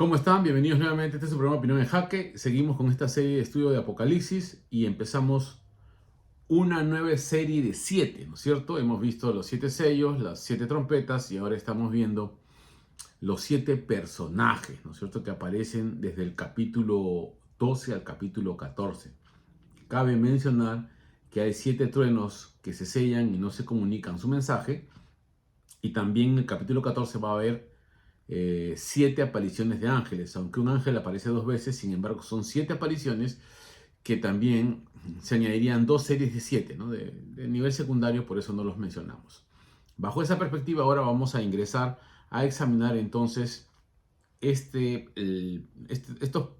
¿Cómo están? Bienvenidos nuevamente. Este es su programa Opinión en Jaque. Seguimos con esta serie de estudio de Apocalipsis y empezamos una nueva serie de 7, ¿no es cierto? Hemos visto los 7 sellos, las 7 trompetas y ahora estamos viendo los 7 personajes, ¿no es cierto? Que aparecen desde el capítulo 12 al capítulo 14. Cabe mencionar que hay 7 truenos que se sellan y no se comunican su mensaje. Y también en el capítulo 14 va a haber 7 apariciones de ángeles, aunque un ángel aparece 2 veces, sin embargo son 7 apariciones que también se añadirían 2 series de 7, ¿no? de nivel secundario, por eso no los mencionamos. Bajo esa perspectiva ahora vamos a ingresar a examinar entonces estos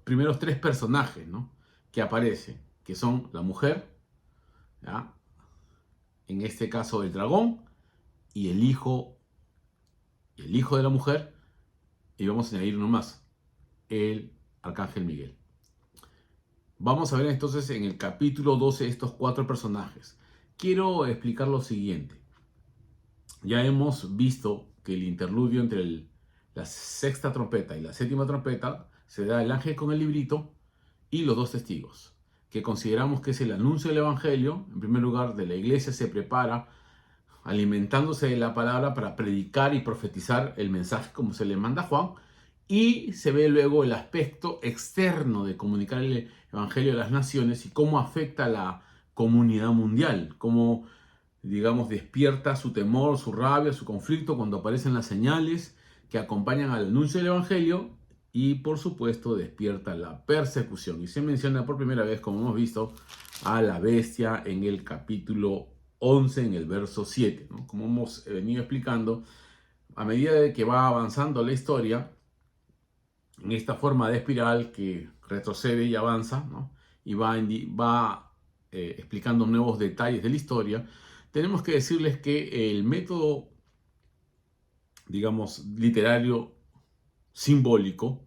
primeros 3 personajes, ¿no? Que aparecen, que son la mujer, ¿ya? En este caso el dragón y el hijo de la mujer, y vamos a añadir uno más, el arcángel Miguel. Vamos a ver entonces en el capítulo 12 estos 4 personajes. Quiero explicar lo siguiente. Ya hemos visto que el interludio entre la sexta trompeta y la séptima trompeta se da el ángel con el librito y los 2 testigos, que consideramos que es el anuncio del evangelio. En primer lugar, de la iglesia se prepara alimentándose de la palabra para predicar y profetizar el mensaje como se le manda a Juan, y se ve luego el aspecto externo de comunicar el evangelio a las naciones y cómo afecta a la comunidad mundial, cómo, digamos, despierta su temor, su rabia, su conflicto cuando aparecen las señales que acompañan al anuncio del evangelio, y por supuesto despierta la persecución. Y se menciona por primera vez, como hemos visto, a la bestia en el capítulo 11 en el verso 7, ¿no? Como hemos venido explicando, a medida de que va avanzando la historia, en esta forma de espiral que retrocede y avanza, ¿no? Y va explicando nuevos detalles de la historia, tenemos que decirles que el método, digamos, literario simbólico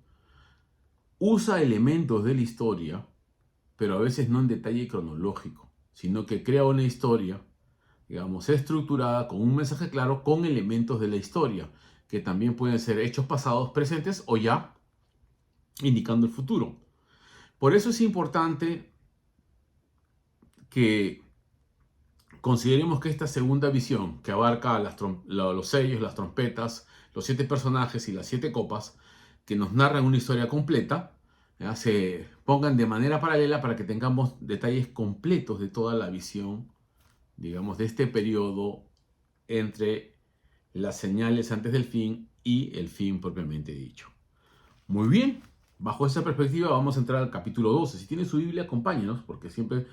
usa elementos de la historia, pero a veces no en detalle cronológico, sino que crea una historia, digamos, estructurada con un mensaje claro, con elementos de la historia, que también pueden ser hechos pasados, presentes o ya indicando el futuro. Por eso es importante que consideremos que esta segunda visión, que abarca los sellos, las trompetas, los 7 personajes y las 7 copas, que nos narran una historia completa, ¿ya? Se pongan de manera paralela para que tengamos detalles completos de toda la visión, digamos, de este periodo entre las señales antes del fin y el fin propiamente dicho. Muy bien, bajo esa perspectiva vamos a entrar al capítulo 12. Si tiene su Biblia, acompáñenos, porque siempre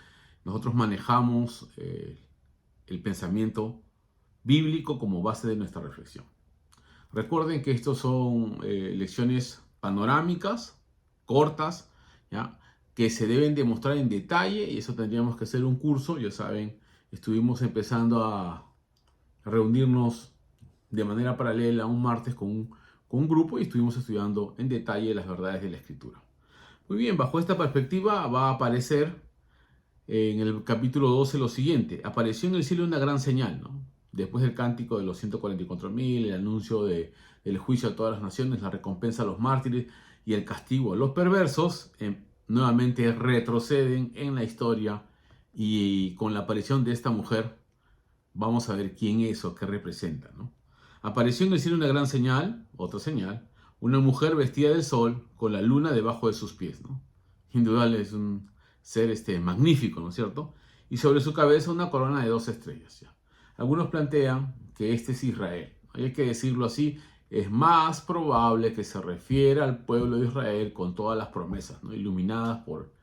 nosotros manejamos el pensamiento bíblico como base de nuestra reflexión. Recuerden que estos son lecciones panorámicas, cortas, ¿ya? Que se deben demostrar en detalle, y eso tendríamos que hacer un curso. Ya saben, estuvimos empezando a reunirnos de manera paralela un martes con un grupo y estuvimos estudiando en detalle las verdades de la Escritura. Muy bien, bajo esta perspectiva va a aparecer en el capítulo 12 lo siguiente. Apareció en el cielo una gran señal, ¿no? Después del cántico de los 144.000, el anuncio del juicio a todas las naciones, la recompensa a los mártires y el castigo a los perversos, nuevamente retroceden en la historia, y con la aparición de esta mujer vamos a ver quién es o qué representa, ¿no? Apareció en el cielo una gran señal, otra señal, una mujer vestida de sol con la luna debajo de sus pies, ¿no? Indudable, es un ser magnífico, ¿no es cierto? Y sobre su cabeza una corona de 12 estrellas. ¿Ya? Algunos plantean que este es Israel. Hay que decirlo así, es más probable que se refiera al pueblo de Israel con todas las promesas, ¿no? Iluminadas por,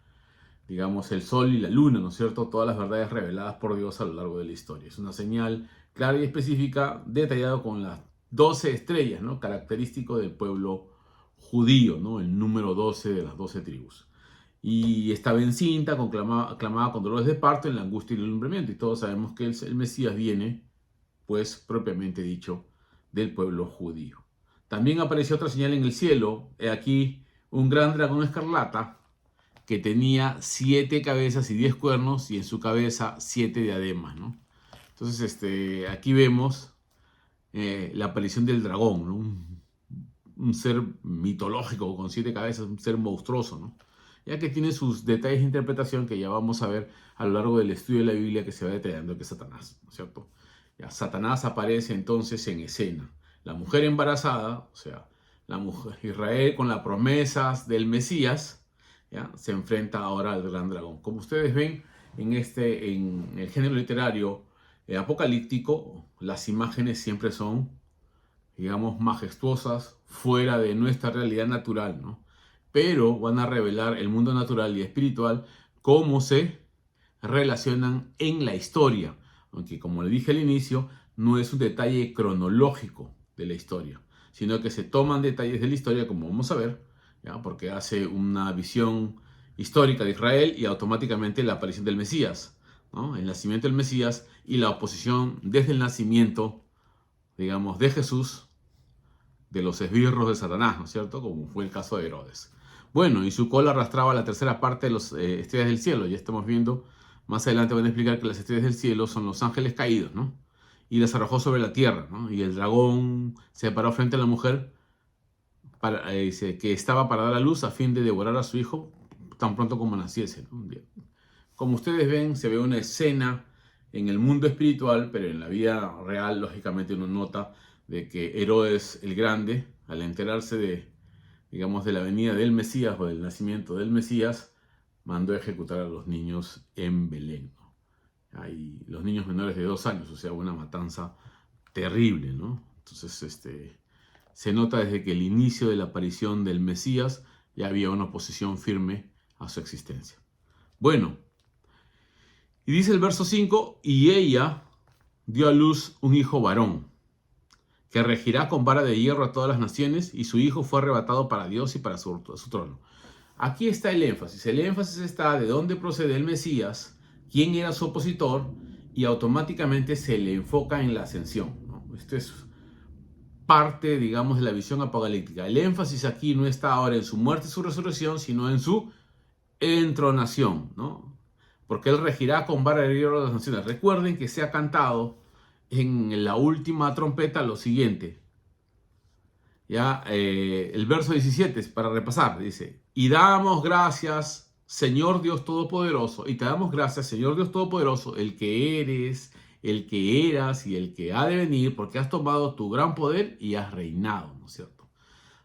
digamos, el sol y la luna, ¿no es cierto? Todas las verdades reveladas por Dios a lo largo de la historia. Es una señal clara y específica, detallado con las 12 estrellas, ¿no? Característico del pueblo judío, ¿no? El número 12 de las 12 tribus. Y estaba encinta, clamaba con dolores de parto en la angustia y el alumbramiento. Y todos sabemos que el Mesías viene, pues, propiamente dicho, del pueblo judío. También apareció otra señal en el cielo. He aquí un gran dragón escarlata que tenía 7 cabezas y 10 cuernos, y en su cabeza 7 diademas, ¿no? Entonces, aquí vemos la aparición del dragón, ¿no? un ser mitológico con 7 cabezas, un ser monstruoso, ¿no? Ya que tiene sus detalles de interpretación que ya vamos a ver a lo largo del estudio de la Biblia que se va detallando que es Satanás, ¿no es cierto? Ya, Satanás aparece entonces en escena. La mujer embarazada, o sea, la mujer Israel con las promesas del Mesías, ¿ya? Se enfrenta ahora al gran dragón. Como ustedes ven en el género literario apocalíptico, las imágenes siempre son, digamos, majestuosas, fuera de nuestra realidad natural, ¿no? Pero van a revelar el mundo natural y espiritual, cómo se relacionan en la historia, aunque como le dije al inicio, no es un detalle cronológico de la historia, sino que se toman detalles de la historia, como vamos a ver, ¿ya? Porque hace una visión histórica de Israel y automáticamente la aparición del Mesías, ¿no? El nacimiento del Mesías y la oposición desde el nacimiento, digamos, de Jesús, de los esbirros de Satanás, ¿no es cierto? Como fue el caso de Herodes. Bueno, y su cola arrastraba la tercera parte de las estrellas del cielo. Ya estamos viendo, más adelante van a explicar que las estrellas del cielo son los ángeles caídos, ¿no? Y las arrojó sobre la tierra, ¿no? Y el dragón se paró frente a la mujer dice, que estaba para dar a luz a fin de devorar a su hijo tan pronto como naciese, ¿no? Como ustedes ven, se ve una escena en el mundo espiritual, pero en la vida real, lógicamente, uno nota de que Herodes el Grande, al enterarse de, digamos, de la venida del Mesías o del nacimiento del Mesías, mandó a ejecutar a los niños en Belén, ¿no? Hay los niños menores de 2 años, o sea, una matanza terrible, ¿no? Entonces, se nota desde que el inicio de la aparición del Mesías ya había una oposición firme a su existencia. Bueno, y dice el verso 5, y ella dio a luz un hijo varón, que regirá con vara de hierro a todas las naciones, y su hijo fue arrebatado para Dios y para su trono. Aquí está el énfasis. El énfasis está de dónde procede el Mesías, quién era su opositor, y automáticamente se le enfoca en la ascensión, ¿no? Esto es parte, digamos, de la visión apocalíptica. El énfasis aquí no está ahora en su muerte y su resurrección, sino en su entronación, ¿no? Porque él regirá con vara de hierro a las naciones. Recuerden que se ha cantado en la última trompeta lo siguiente. Ya, el verso 17, para repasar, dice, y damos gracias, Señor Dios Todopoderoso, y te damos gracias, Señor Dios Todopoderoso, el que eres, el que eras y el que ha de venir, porque has tomado tu gran poder y has reinado, ¿no es cierto?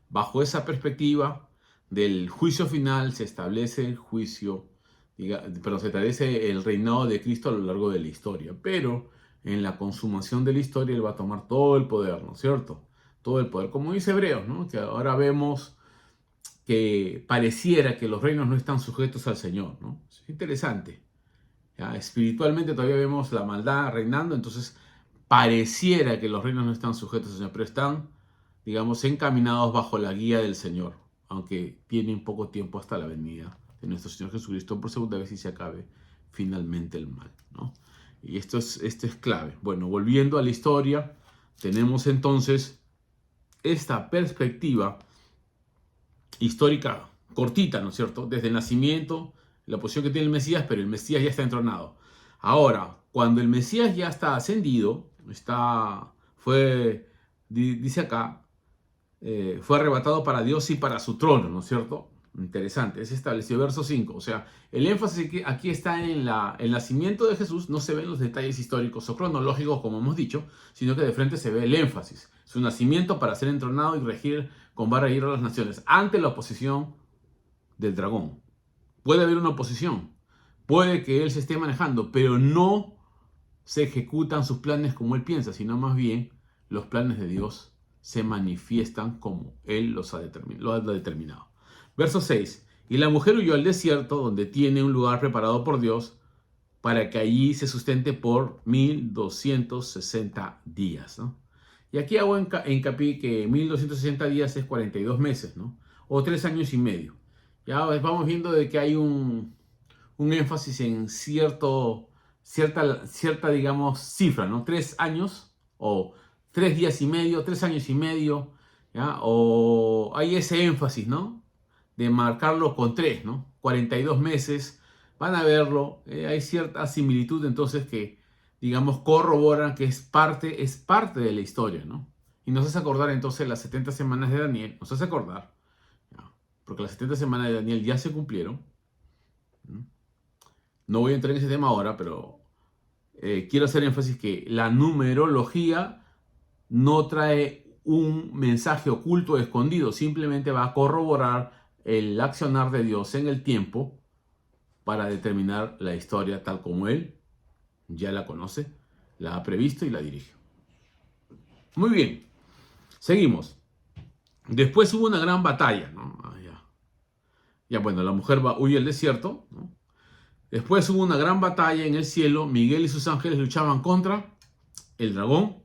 Bajo esa perspectiva del juicio final se establece el juicio, pero se establece el reinado de Cristo a lo largo de la historia, pero en la consumación de la historia él va a tomar todo el poder, ¿no es cierto? Todo el poder, como dice Hebreos, ¿no? Que ahora vemos que pareciera que los reinos no están sujetos al Señor, ¿no? Es interesante. ¿Ya? Espiritualmente todavía vemos la maldad reinando, entonces pareciera que los reinos no están sujetos al Señor, pero están, digamos, encaminados bajo la guía del Señor, aunque tienen poco tiempo hasta la venida de nuestro Señor Jesucristo por segunda vez y se acabe finalmente el mal, ¿no? Y esto es clave. Bueno, volviendo a la historia, tenemos entonces esta perspectiva histórica cortita, ¿no es cierto? Desde el nacimiento, la posición que tiene el Mesías, pero el Mesías ya está entronado. Ahora, cuando el Mesías ya está ascendido, dice acá, fue arrebatado para Dios y para su trono, ¿no es cierto? Interesante, es establecido verso 5. O sea, el énfasis aquí está en el nacimiento de Jesús, no se ven los detalles históricos o cronológicos, como hemos dicho, sino que de frente se ve el énfasis. Su nacimiento para ser entronado y regir con vara de hierro a las naciones, ante la oposición del dragón. Puede haber una oposición, puede que él se esté manejando, pero no se ejecutan sus planes como él piensa, sino más bien los planes de Dios se manifiestan como él lo ha determinado. Verso 6. Y la mujer huyó al desierto, donde tiene un lugar preparado por Dios, para que allí se sustente por 1260 días, ¿no? Y aquí hago hincapié que 1260 días es 42 meses, ¿no? O 3 años y medio. Ya vamos viendo de que hay un énfasis en cierta, digamos, cifra, ¿no? 3 años o 3 días y medio, 3 años y medio, ¿ya? O hay ese énfasis, ¿no? De marcarlo con 3, ¿no? 42 meses, van a verlo, hay cierta similitud entonces que, digamos, corroboran que es parte de la historia, ¿no? Y nos hace acordar entonces las 70 semanas de Daniel, nos hace acordar, ¿ya? Porque las 70 semanas de Daniel ya se cumplieron. No voy a entrar en ese tema ahora, pero quiero hacer énfasis que la numerología no trae un mensaje oculto o escondido, simplemente va a corroborar el accionar de Dios en el tiempo para determinar la historia tal como Él ya la conoce, la ha previsto y la dirige. Muy bien, seguimos. Después hubo una gran batalla, ¿no? Ya bueno, la mujer huye al desierto, ¿no? Después hubo una gran batalla en el cielo. Miguel y sus ángeles luchaban contra el dragón.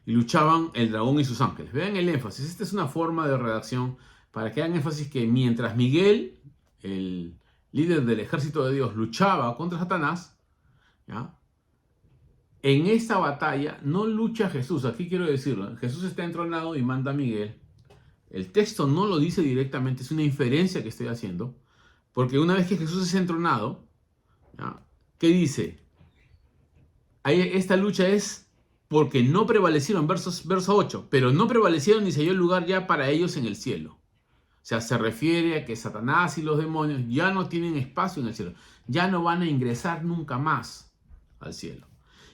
Y luchaban el dragón y sus ángeles. Vean el énfasis. Esta es una forma de redacción para que hagan énfasis que mientras Miguel, el líder del ejército de Dios, luchaba contra Satanás, ¿ya? En esta batalla no lucha Jesús. Aquí quiero decirlo. Jesús está entronado y manda a Miguel. El texto no lo dice directamente. Es una inferencia que estoy haciendo. Porque una vez que Jesús es entronado, ¿ya? ¿Qué dice? Esta lucha es porque no prevalecieron, verso 8, pero no prevalecieron ni se halló lugar ya para ellos en el cielo. O sea, se refiere a que Satanás y los demonios ya no tienen espacio en el cielo, ya no van a ingresar nunca más al cielo.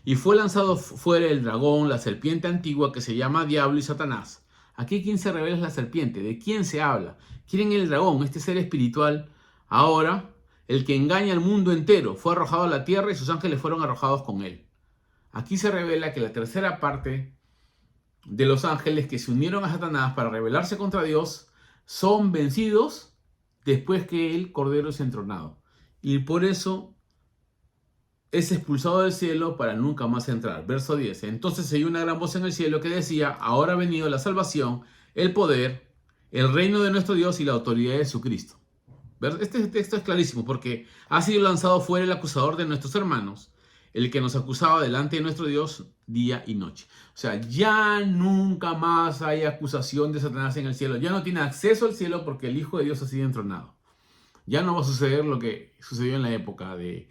Y fue lanzado fuera el dragón, la serpiente antigua que se llama Diablo y Satanás. Aquí quien se revela es la serpiente. ¿De quién se habla? ¿Quién es el dragón? Este ser espiritual. Ahora, el que engaña al mundo entero, fue arrojado a la tierra y sus ángeles fueron arrojados con él. Aquí se revela que la tercera parte de los ángeles que se unieron a Satanás para rebelarse contra Dios son vencidos después que el Cordero es entronado. Y por eso es expulsado del cielo para nunca más entrar. Verso 10. Entonces se oyó una gran voz en el cielo que decía: ahora ha venido la salvación, el poder, el reino de nuestro Dios y la autoridad de su Cristo. Este texto es clarísimo porque ha sido lanzado fuera el acusador de nuestros hermanos, el que nos acusaba delante de nuestro Dios día y noche. O sea, ya nunca más hay acusación de Satanás en el cielo. Ya no tiene acceso al cielo porque el Hijo de Dios ha sido entronado. Ya no va a suceder lo que sucedió en la época de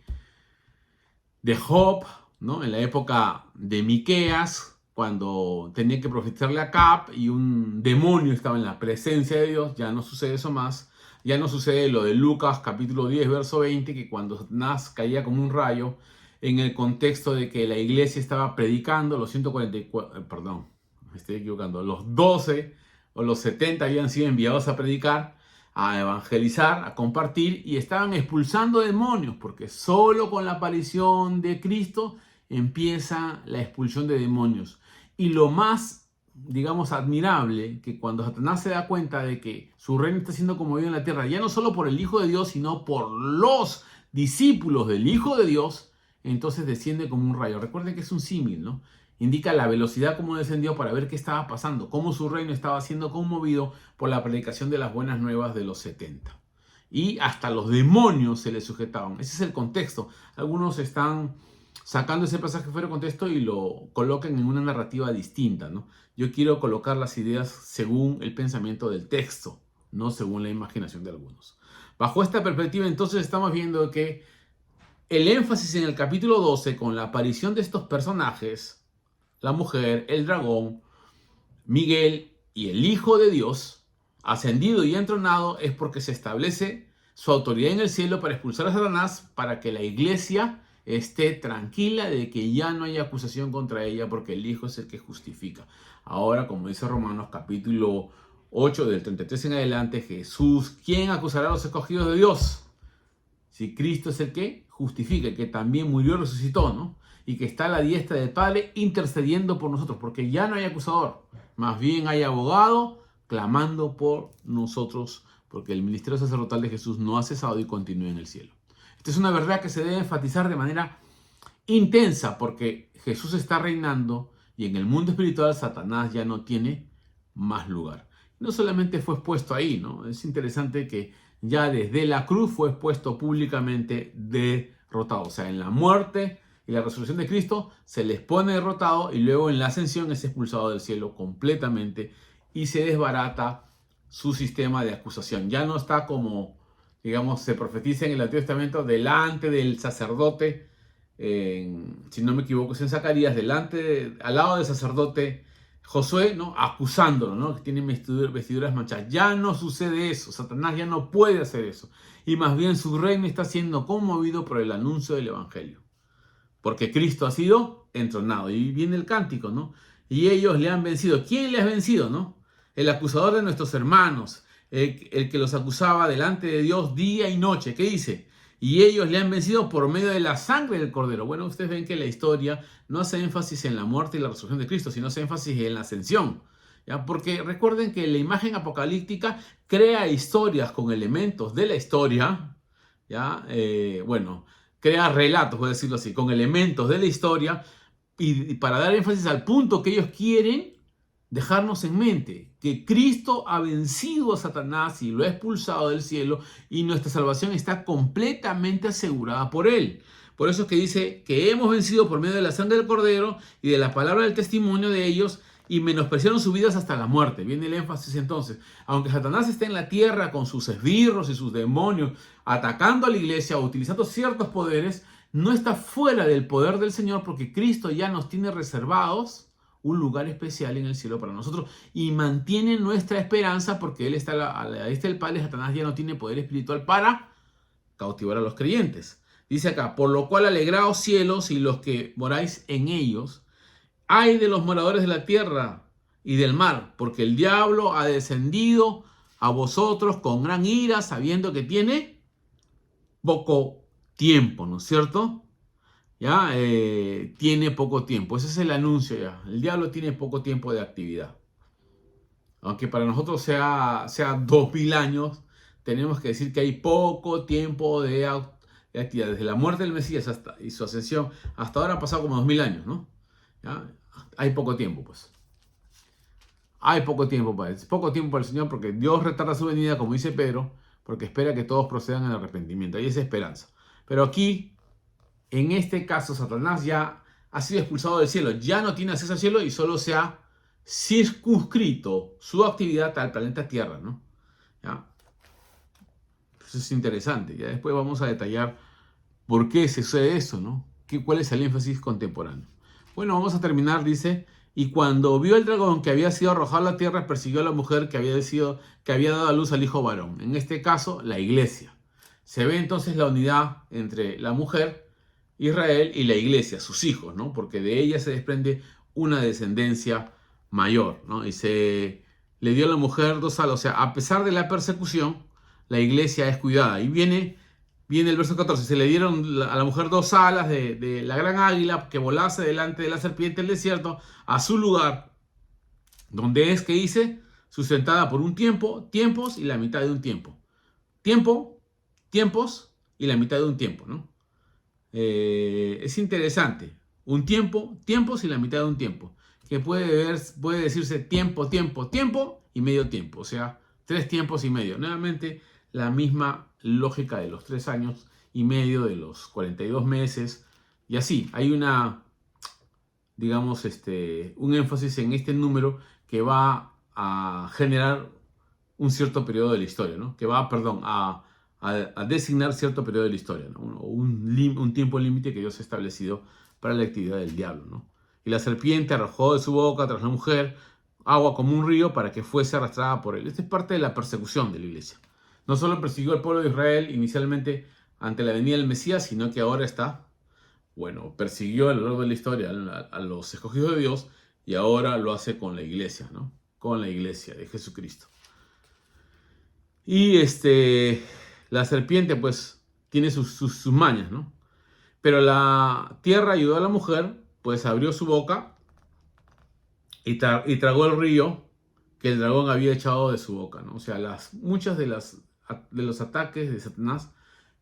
Job, ¿no? En la época de Miqueas, cuando tenía que profetizarle a Acab y un demonio estaba en la presencia de Dios. Ya no sucede eso más. Ya no sucede lo de Lucas capítulo 10, verso 20, que cuando Satanás caía como un rayo, en el contexto de que la iglesia estaba predicando, los 144, perdón, me estoy equivocando, los 12 o los 70 habían sido enviados a predicar, a evangelizar, a compartir, y estaban expulsando demonios, porque solo con la aparición de Cristo empieza la expulsión de demonios. Y lo más, digamos, admirable, que cuando Satanás se da cuenta de que su reino está siendo conmovido en la tierra, ya no solo por el Hijo de Dios, sino por los discípulos del Hijo de Dios, entonces desciende como un rayo. Recuerden que es un símil, ¿no? Indica la velocidad como descendió para ver qué estaba pasando, cómo su reino estaba siendo conmovido por la predicación de las buenas nuevas de los 70. Y hasta los demonios se le sujetaban. Ese es el contexto. Algunos están sacando ese pasaje fuera de contexto y lo colocan en una narrativa distinta, ¿no? Yo quiero colocar las ideas según el pensamiento del texto, no según la imaginación de algunos. Bajo esta perspectiva, entonces estamos viendo que el énfasis en el capítulo 12 con la aparición de estos personajes, la mujer, el dragón, Miguel y el Hijo de Dios, ascendido y entronado, es porque se establece su autoridad en el cielo para expulsar a Satanás, para que la iglesia esté tranquila de que ya no hay acusación contra ella, porque el Hijo es el que justifica. Ahora, como dice Romanos capítulo 8 del 33 en adelante, Jesús, ¿quién acusará a los escogidos de Dios? Si Cristo es el que justifica, que también murió y resucitó, ¿no? Y que está a la diestra del Padre intercediendo por nosotros, porque ya no hay acusador, más bien hay abogado clamando por nosotros, porque el ministerio sacerdotal de Jesús no ha cesado y continúa en el cielo. Esta es una verdad que se debe enfatizar de manera intensa, porque Jesús está reinando y en el mundo espiritual Satanás ya no tiene más lugar. No solamente fue expuesto ahí, ¿no? Es interesante que ya desde la cruz fue expuesto públicamente derrotado. O sea, en la muerte y la resurrección de Cristo se les pone derrotado y luego en la ascensión es expulsado del cielo completamente y se desbarata su sistema de acusación. Ya no está como, digamos, se profetiza en el Antiguo Testamento delante del sacerdote, si no me equivoco es en Zacarías, al lado del sacerdote Josué, ¿no? Acusándolo, ¿no? Que tiene vestiduras manchadas. Ya no sucede eso. Satanás ya no puede hacer eso. Y más bien su reino está siendo conmovido por el anuncio del evangelio. Porque Cristo ha sido entronado. Y viene el cántico, ¿no? Y ellos le han vencido. ¿Quién le ha vencido, no? El acusador de nuestros hermanos. El que los acusaba delante de Dios día y noche. ¿Qué dice? Y ellos le han vencido por medio de la sangre del Cordero. Bueno, ustedes ven que la historia no hace énfasis en la muerte y la resurrección de Cristo, sino hace énfasis en la ascensión. ¿Ya? Porque recuerden que la imagen apocalíptica crea historias con elementos de la historia. ¿Ya? Bueno, crea relatos, voy a decirlo así, con elementos de la historia y para dar énfasis al punto que ellos quieren dejarnos en mente, que Cristo ha vencido a Satanás y lo ha expulsado del cielo y nuestra salvación está completamente asegurada por él. Por eso es que dice que hemos vencido por medio de la sangre del Cordero y de la palabra del testimonio de ellos y menospreciaron sus vidas hasta la muerte. Viene el énfasis entonces. Aunque Satanás esté en la tierra con sus esbirros y sus demonios atacando a la iglesia o utilizando ciertos poderes, no está fuera del poder del Señor porque Cristo ya nos tiene reservados un lugar especial en el cielo para nosotros y mantiene nuestra esperanza porque Él está a la diestra del Padre. Satanás ya no tiene poder espiritual para cautivar a los creyentes. Dice acá, por lo cual alegraos cielos y los que moráis en ellos. Ay de los moradores de la tierra y del mar, porque el diablo ha descendido a vosotros con gran ira, sabiendo que tiene poco tiempo, ¿no es cierto? Ya tiene poco tiempo. Ese es el anuncio ya. El diablo tiene poco tiempo de actividad. Aunque para nosotros sea 2000 años, tenemos que decir que hay poco tiempo de actividad. Desde la muerte del Mesías y su ascensión, hasta ahora han pasado como 2000 años, ¿no? ¿Ya? Hay poco tiempo, pues. Hay poco tiempo para él. Poco tiempo para el Señor porque Dios retarda su venida, como dice Pedro, porque espera que todos procedan en arrepentimiento. Hay esa esperanza. Pero aquí, en este caso, Satanás ya ha sido expulsado del cielo. Ya no tiene acceso al cielo y solo se ha circunscrito su actividad al planeta Tierra, ¿no? ¿Ya? Eso es interesante. Ya después vamos a detallar por qué se sucede eso, ¿no? ¿Cuál es el énfasis contemporáneo? Bueno, vamos a terminar, dice, y cuando vio el dragón que había sido arrojado a la tierra, persiguió a la mujer que había dado a luz al hijo varón. En este caso, la iglesia. Se ve entonces la unidad entre la mujer, Israel, y la iglesia, sus hijos, ¿no? Porque de ella se desprende una descendencia mayor, ¿no? Y se le dio a la mujer 2 alas. O sea, a pesar de la persecución, la iglesia es cuidada. Y viene el verso 14, se le dieron a la mujer 2 alas de la gran águila que volase delante de la serpiente del desierto a su lugar, donde es que dice, sustentada por un tiempo, tiempos y la mitad de un tiempo. Tiempo, tiempos y la mitad de un tiempo, ¿no? Es interesante. Un tiempo, tiempos y la mitad de un tiempo. Que puede decirse tiempo, tiempo, tiempo y medio tiempo. O sea, 3 tiempos y medio. Nuevamente, la misma lógica de los 3 años y medio, de los 42 meses. Y así, hay digamos, un énfasis en este número que va a generar un cierto periodo de la historia, ¿no? Que va, perdón, a designar cierto periodo de la historia, ¿no? Un tiempo límite que Dios ha establecido para la actividad del diablo, ¿no? Y la serpiente arrojó de su boca tras la mujer agua como un río para que fuese arrastrada por él. Esta es parte de la persecución de la iglesia. No solo persiguió al pueblo de Israel inicialmente ante la venida del Mesías, sino que ahora persiguió a lo largo de la historia a los escogidos de Dios y ahora lo hace con la iglesia, ¿no? Con la iglesia de Jesucristo. Y la serpiente pues tiene sus mañas, ¿no? Pero la tierra ayudó a la mujer, pues abrió su boca y tragó el río que el dragón había echado de su boca, ¿no? O sea, muchas de los ataques de Satanás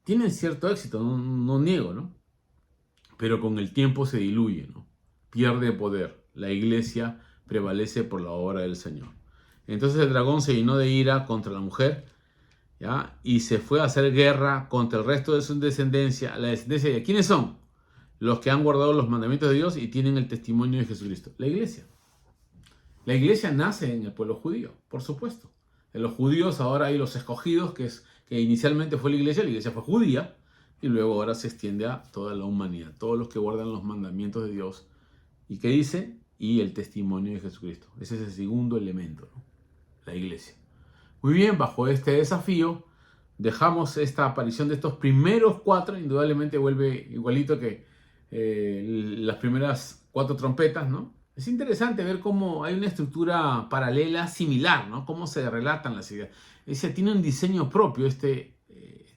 tienen cierto éxito, no niego, ¿no? Pero con el tiempo se diluye, ¿no? Pierde poder. La iglesia prevalece por la obra del Señor. Entonces el dragón se llenó de ira contra la mujer, ¿ya? Y se fue a hacer guerra contra el resto de su descendencia. La descendencia de ¿quiénes son? Los que han guardado los mandamientos de Dios y tienen el testimonio de Jesucristo. La iglesia. La iglesia nace en el pueblo judío, por supuesto. En los judíos ahora hay los escogidos, que inicialmente fue la iglesia fue judía, y luego ahora se extiende a toda la humanidad, todos los que guardan los mandamientos de Dios. ¿Y qué dice? y el testimonio de Jesucristo. Ese es el segundo elemento, ¿no? La iglesia. Muy bien, bajo este desafío dejamos esta aparición de estos primeros 4. Indudablemente vuelve igualito que las primeras 4 trompetas, ¿no? Es interesante ver cómo hay una estructura paralela similar, ¿no? Cómo se relatan las ideas. Tiene un diseño propio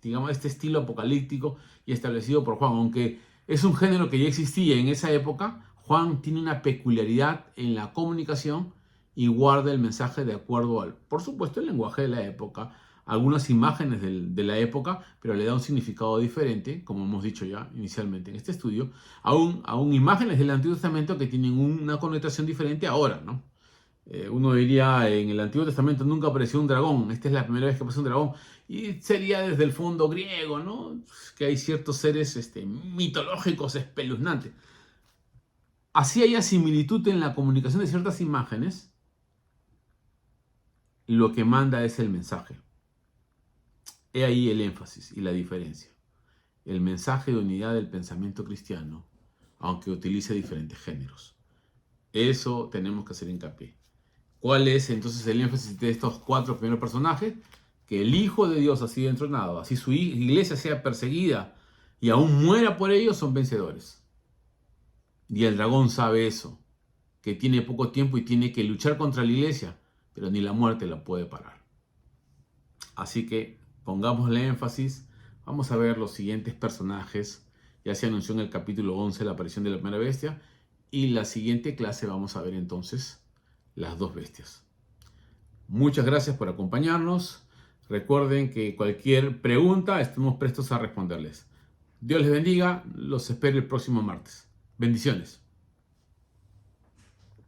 digamos, este estilo apocalíptico y establecido por Juan. Aunque es un género que ya existía en esa época, Juan tiene una peculiaridad en la comunicación y guarda el mensaje de acuerdo al, por supuesto, el lenguaje de la época, algunas imágenes de la época, pero le da un significado diferente, como hemos dicho ya inicialmente en este estudio, aún imágenes del Antiguo Testamento que tienen una connotación diferente ahora, ¿no? Uno diría, en el Antiguo Testamento nunca apareció un dragón, esta es la primera vez que aparece un dragón, y sería desde el fondo griego, ¿no? Que hay ciertos seres mitológicos espeluznantes. Así haya similitud en la comunicación de ciertas imágenes, lo que manda es el mensaje. He ahí el énfasis y la diferencia. El mensaje de unidad del pensamiento cristiano, aunque utilice diferentes géneros. Eso tenemos que hacer hincapié. ¿Cuál es entonces el énfasis de estos 4 primeros personajes? Que el Hijo de Dios ha sido entronado, así su iglesia sea perseguida y aún muera por ellos, son vencedores. Y el dragón sabe eso, que tiene poco tiempo y tiene que luchar contra la iglesia, pero ni la muerte la puede parar. Así que pongámosle énfasis, vamos a ver los siguientes personajes. Ya se anunció en el capítulo 11 la aparición de la primera bestia, y la siguiente clase vamos a ver entonces las 2 bestias. Muchas gracias por acompañarnos. Recuerden que cualquier pregunta estamos prestos a responderles. Dios les bendiga. Los espero el próximo martes. Bendiciones.